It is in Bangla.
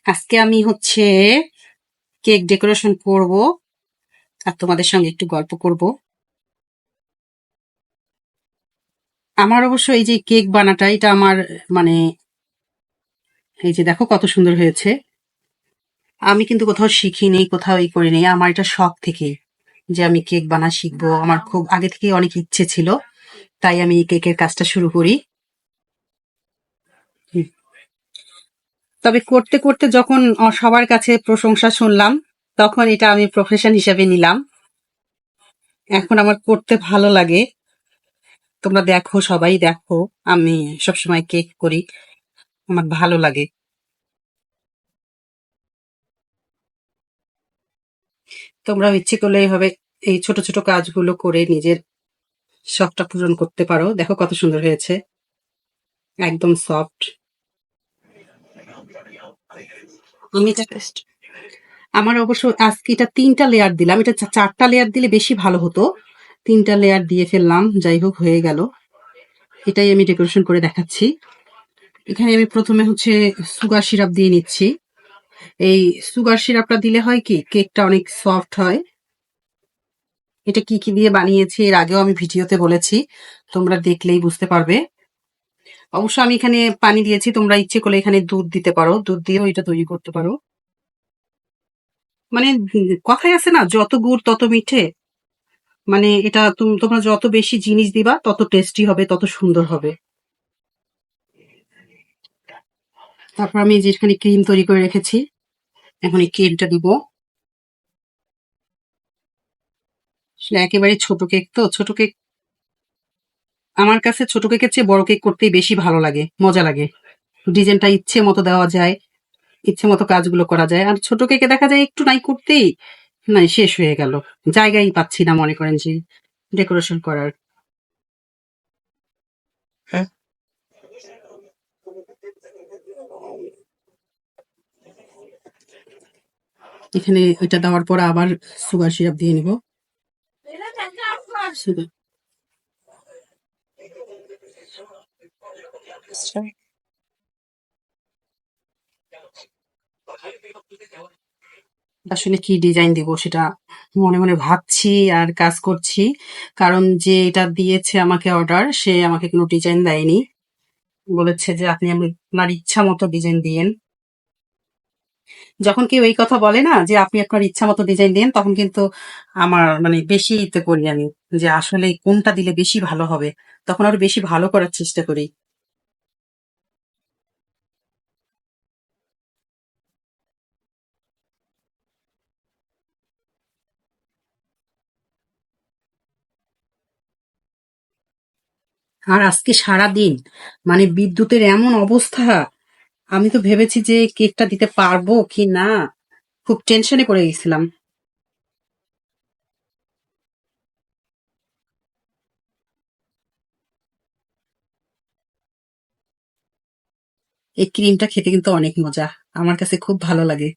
আজকে আমি হচ্ছে কেক ডেকোরেশন করব আর তোমাদের সঙ্গে একটু গল্প করব। আমার অবশ্য এই যে কেক বানাটা এটা আমার মানে এই যে দেখো কত সুন্দর হয়েছে। আমি কিন্তু কোথাও শিখিনি, কোথাও এই করিনি, আমার এটা শখ থেকে যে আমি কেক বানা শিখবো। আমার খুব আগে থেকে অনেক ইচ্ছে ছিল, তাই আমি এই কেকের কাজটা শুরু করি। হুম। তবে করতে করতে যখন সবার কাছে প্রশংসা শুনলাম, তখন এটা আমি প্রফেশন হিসেবে নিলাম। এখন আমার করতে ভালো লাগে। তোমরা দেখো, সবাই দেখো, আমি সবসময় কেক করি, আমার ভালো লাগে। তোমরাও ইচ্ছে করলে এইভাবে এই ছোট ছোট কাজগুলো করে নিজের শখটা পূরণ করতে পারো। দেখো কত সুন্দর হয়েছে, একদম সফট। আমি এটা আমার অবশ্য আজকে এটা 3টা লেয়ার দিলাম, এটা 4টা লেয়ার দিলে বেশি ভালো হতো। 3টা লেয়ার দিয়ে ফেললাম, যাই হোক হয়ে গেল। এটাই আমি ডেকোরেশন করে দেখাচ্ছি। এখানে আমি প্রথমে হচ্ছে সুগার সিরাপ দিয়ে নিচ্ছি। এই সুগার সিরাপটা দিলে হয় কি, কেকটা অনেক সফট হয়। এটা কি কি দিয়ে বানিয়েছি এর আগেও আমি ভিডিওতে বলেছি, তোমরা দেখলেই বুঝতে পারবে। অবশ্য আমি এখানে পানি দিয়েছি, তোমরা ইচ্ছে করলে এখানে দুধ দিতে পারো, দুধ দিয়েও এটা তৈরি করতে পারো। মানে কথায় আছে না, যত গুড় তত মিঠে। মানে এটা তোমরা যত বেশি জিনিস দিবা তত টেস্টি হবে, তত সুন্দর হবে। তারপর আমি যেখানে ক্রিম তৈরি করে রেখেছি, এখন এই ক্রিমটা দিব। আসলে একেবারে ছোট কেক তো, ছোট কেক আমার কাছে ছোট কেকের চেয়ে বড় কেক করতেই বেশি ভালো লাগে, মজা লাগে। ডিজাইনটা ইচ্ছে মতো দেওয়া যায়, ইচ্ছে মতো কাজগুলো করা যায়। আর ছোট কেকে দেখা যায় একটু নাই করতেই নাই শেষ হয়ে গেল, জায়গায় পাচ্ছি না, মনে করেন যে ডেকোরেশন করার। হ্যাঁ। এখানে ওইটা দেওয়ার পর আবার সুগার সিরাপ দিয়ে নিব। সুগার আসলে কি ডিজাইন দিব সেটা মনে মনে ভাবছি আর কাজ করছি। কারণ যে এটা দিয়েছে আমাকে অর্ডার, সে আমাকে কোনো ডিজাইন দেয়নি, বলেছে যে আপনি আপনার ইচ্ছা মতো ডিজাইন দিয়েন। যখন কেউ এই কথা বলে না যে আপনি আপনার ইচ্ছা মতো ডিজাইন দেন, তখন কিন্তু আমার মানে বেশি ইতে করি আমি, যে আসলে কোনটা দিলে বেশি ভালো হবে, তখন আরো বেশি ভালো করার চেষ্টা করি। আর আজকে সারা দিন মানে বিদ্যুতের এমন অবস্থা, আমি তো ভেবেছি যে কেকটা দিতে পারবো কি না, খুব টেনশনে পড়ে গেছিলাম। এই ক্রিমটা খেতে কিন্তু অনেক মজা, আমার কাছে খুব ভালো লাগে।